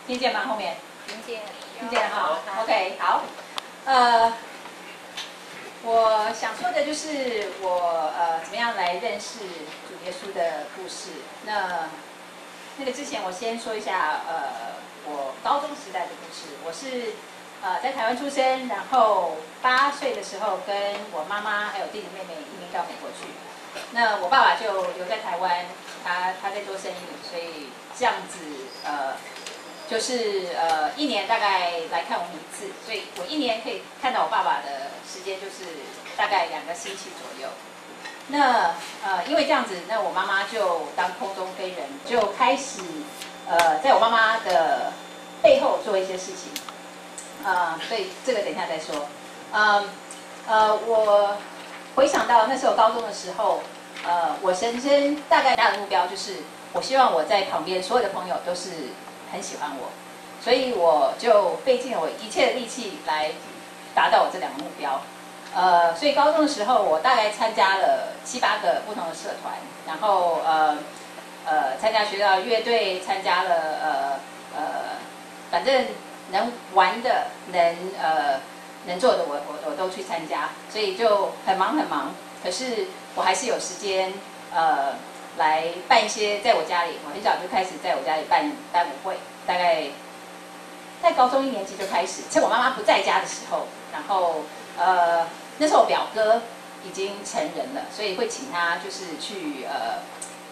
听见吗？后面？听见。听见哈 ？OK， 好。我想说的就是我怎么样来认识主耶稣的故事。那个之前我先说一下我高中时代的故事。我是在台湾出生，然后8岁的时候跟我妈妈还有弟弟妹妹移民到美国去。那我爸爸就留在台湾，他在做生意，所以这样子就是1年大概来看我们1次，所以我1年可以看到我爸爸的时间就是大概2个星期左右。那因为这样子，那我妈妈就当空中飞人，就开始在我妈妈的背后做一些事情。所以这个等一下再说。我回想到那时候高中的时候，我人生大概大的目标就是，我希望我在旁边所有的朋友都是很喜欢我，所以我就费尽了我一切的力气来达到我这2个目标。所以高中的时候，我大概参加了7、8个不同的社团，然后参加学校乐队，参加了反正能玩的、能做的我都去参加，所以就很忙。可是我还是有时间来办一些，在我家里，我很小就开始在我家里办舞会，大概在高中1年级就开始，趁我妈妈不在家的时候，然后那时候我表哥已经成人了，所以会请他就是去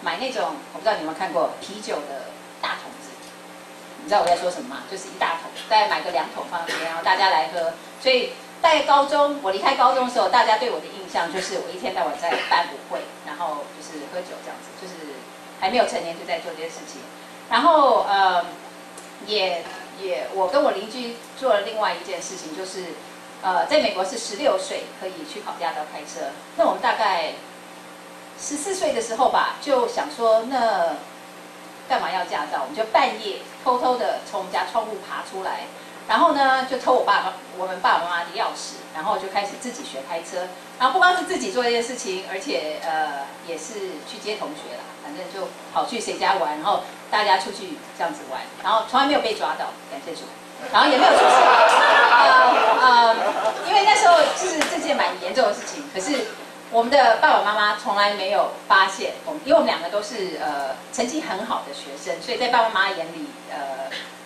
买那种，我不知道你有没有看过啤酒的大桶子，你知道我在说什么吗？就是一大桶，大概买个2桶放在那边，然后大家来喝。所以大概我离开高中的时候，大家对我的印象就是我一天到晚在办舞会，然后就是喝酒这样子，就是还没有成年就在做这些事情。然后我跟我邻居做了另外一件事情，就是在美国是16岁可以去考驾照开车。那我们大概14岁的时候吧，就想说那干嘛要驾照？我们就半夜偷偷的从我们家窗户爬出来，然后呢就偷我们爸爸妈妈的钥匙，然后就开始自己学开车。然后不光是自己做这件事情，而且也是去接同学啦，反正就跑去谁家玩，然后大家出去这样子玩，然后从来没有被抓到，感谢主。然后也没有出事，因为那时候就是这件蛮严重的事情，可是我们的爸爸妈妈从来没有发现因为我们2个都是成绩很好的学生，所以在爸爸妈妈眼里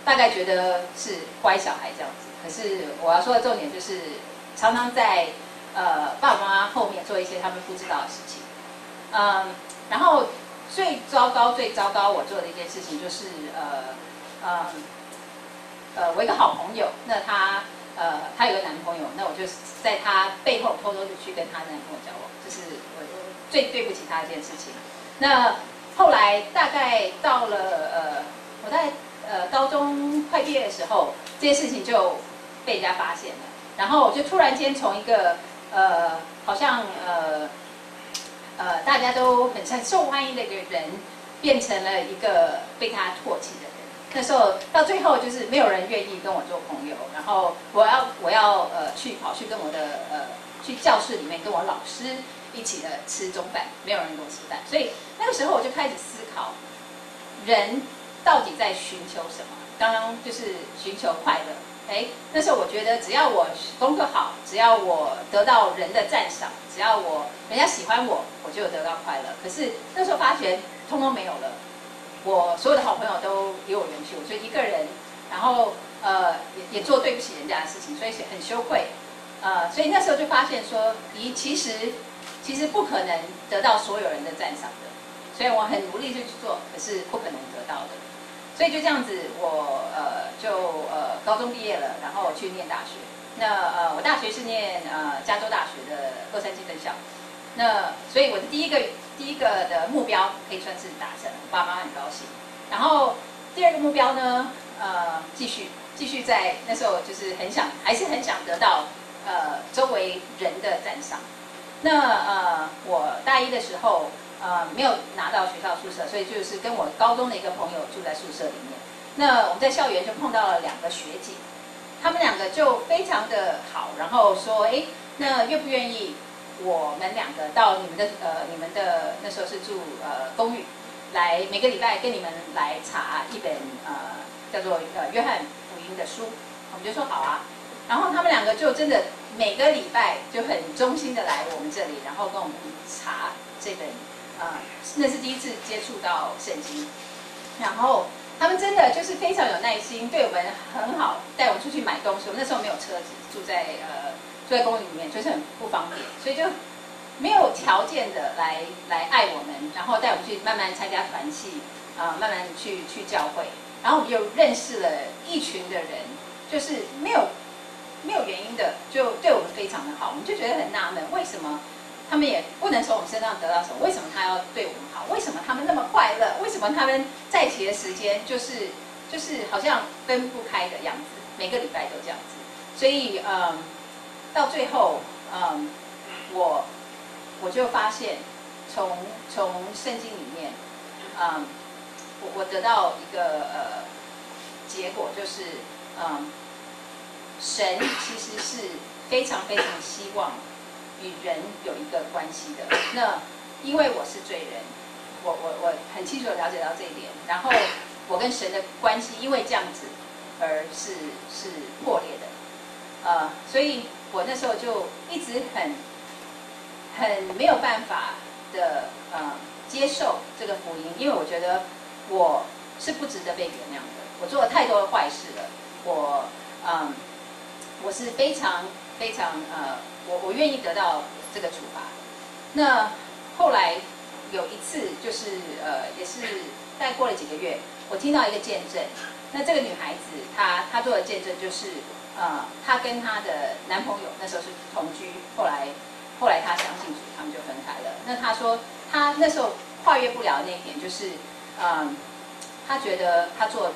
大概觉得是乖小孩这样子。可是我要说的重点就是，常常在爸爸妈妈后面做一些他们不知道的事情。然后最糟糕我做的一件事情就是我一个好朋友，那她有个男朋友，那我就在她背后偷偷的去跟她男朋友交往，这是我最对不起她的一件事情。那后来大概到了我在高中快毕业的时候，这件事情就被人家发现了，然后我就突然间从一个好像大家都很受欢迎的一个人，变成了一个被他唾弃的人。那时候到最后就是没有人愿意跟我做朋友，然后我要跑去跟我的去教室里面跟我老师一起的吃中饭，没有人跟我吃饭。所以那个时候我就开始思考，人到底在寻求什么？刚刚就是寻求快乐。那时候我觉得只要我功课好，只要我得到人的赞赏，只要人家喜欢我，我就得到快乐。可是那时候发觉通通没有了。我所有的好朋友都离我远去，我就一个人，然后也做对不起人家的事情，所以很羞愧。所以那时候就发现说，其实不可能得到所有人的赞赏的，所以我很努力就去做，可是不可能得到的。所以就这样子，我高中毕业了，然后去念大学。那我大学是念加州大学的洛杉矶分校。那所以我的第一个的目标可以算是达成了，我爸妈很高兴。然后第2个目标呢，继续在那时候就是还是很想得到周围人的赞赏。那我大1的时候没有拿到学校宿舍，所以就是跟我高中的一个朋友住在宿舍里面。那我们在校园就碰到了2个学姐，她们2个就非常的好，然后说，那愿不愿意我们2个到你们的那时候是住公寓，来每个礼拜跟你们来查一本叫做约翰福音的书，我们就说好啊。然后他们两个就真的每个礼拜就很忠心的来我们这里，然后跟我们查这本那是第一次接触到圣经，然后他们真的就是非常有耐心，对我们很好，带我们出去买东西。我们那时候没有车子，住在公寓里面，就是很不方便，所以就没有条件的来爱我们，然后带我们去慢慢参加团契，慢慢去教会，然后我们又认识了一群的人，就是没有原因的，就对我们非常的好，我们就觉得很纳闷，为什么他们也不能从我们身上得到什么？为什么他要对我们好？为什么他们那么快乐？为什么他们在一起的时间就是好像分不开的样子？每个礼拜都这样子，所以到最后我就发现从圣经里面我得到一个结果，就是神其实是非常非常希望与人有一个关系的。那因为我是罪人，我很清楚的了解到这一点，然后我跟神的关系因为这样子而是破裂的，所以我那时候就一直很没有办法的接受这个福音，因为我觉得我是不值得被原谅的，我做了太多的坏事了，我是非常非常我愿意得到这个处罚。那后来有一次就是也是大概过了几个月，我听到一个见证。那这个女孩子她做的见证就是她跟她的男朋友那时候是同居，后来她相信主，他们就分开了。那她说她那时候跨越不了那一点，就是她觉得她做了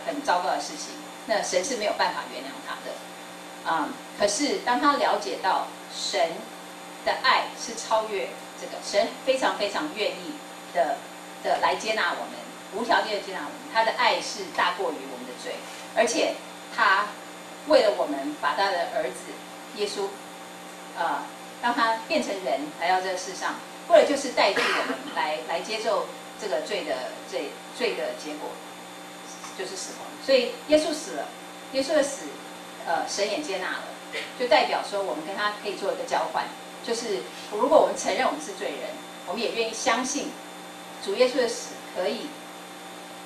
很糟糕的事情，那神是没有办法原谅她的。可是当她了解到神的爱是超越这个，神非常非常愿意的来接纳我们，无条件的接纳我们，他的爱是大过于我们的罪，而且他为了我们把他的儿子耶稣让他变成人来到这个世上，为了就是代替我们来接受这个罪的结果，就是死亡。所以耶稣死了，耶稣的死神也接纳了，就代表说我们跟他可以做一个交换，就是如果我们承认我们是罪人，我们也愿意相信主耶稣的死可以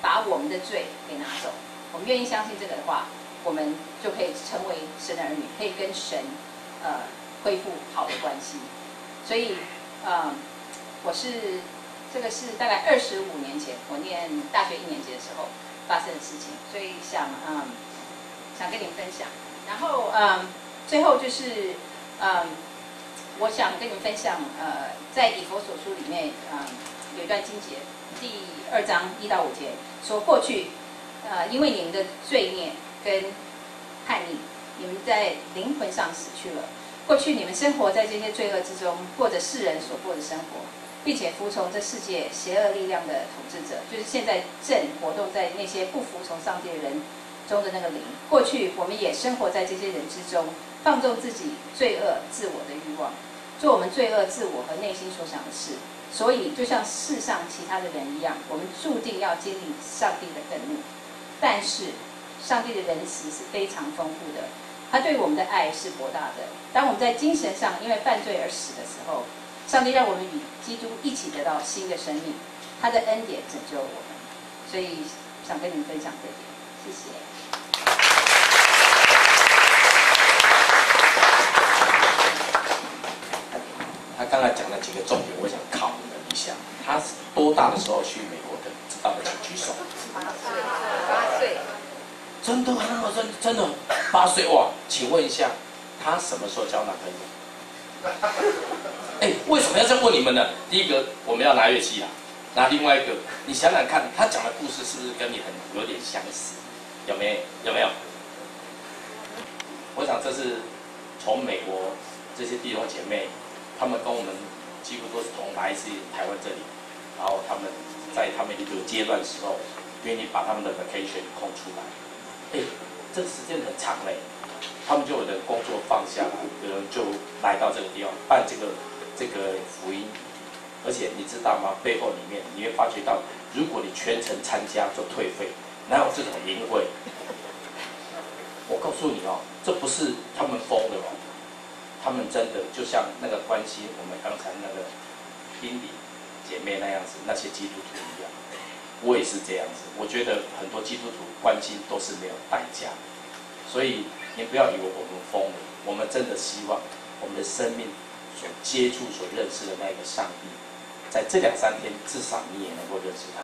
把我们的罪给拿走，我们愿意相信这个的话，我们就可以成为神的儿女，可以跟神恢复好的关系。所以这个是大概25年前我念大学1年级的时候发生的事情，所以想跟你们分享。然后最后就是我想跟你们分享在以弗所书里面有一段经节，第2章1到5节说，过去因为你们的罪孽跟叛逆，你们在灵魂上死去了。过去你们生活在这些罪恶之中，过着世人所过的生活，并且服从这世界邪恶力量的统治者，就是现在正活动在那些不服从上帝的人中的那个灵。过去我们也生活在这些人之中，放纵自己罪恶自我的欲望，做我们罪恶自我和内心所想的事。所以就像世上其他的人一样，我们注定要经历上帝的愤怒。但是上帝的仁慈是非常丰富的，他对我们的爱是博大的。当我们在精神上因为犯罪而死的时候，上帝让我们与基督一起得到新的生命，他的恩典拯救了我们。所以想跟你们分享这点，谢谢。他刚才讲了几个重点，我想考你们一下。他多大的时候去美国的？知道的请举手。8岁。真的啊，真的8岁哇！请问一下，他什么时候交男朋友？为什么要这样问你们呢？第一个，我们要拿乐器啊。那另外一个，你想想看，他讲的故事是不是跟你有点相似？有没有？我想这是从美国这些弟兄姐妹，他们跟我们几乎都是同来自台湾这里，然后他们在他们一个阶段的时候，愿意把他们的 vacation 空出来。这个时间很长嘞，他们就有人工作放下来，有人就来到这个地方办这个福音。而且你知道吗？背后里面你会发觉到，如果你全程参加就退费，哪有这种淫秽？我告诉你哦，这不是他们疯的哦，他们真的就像那个关心我们刚才那个英里姐妹那样子，那些基督徒一样。我也是这样子，我觉得很多基督徒关心都是没有代价的，所以你不要以为我们疯了，我们真的希望我们的生命所接触、所认识的那个上帝，在这2、3天，至少你也能够认识他。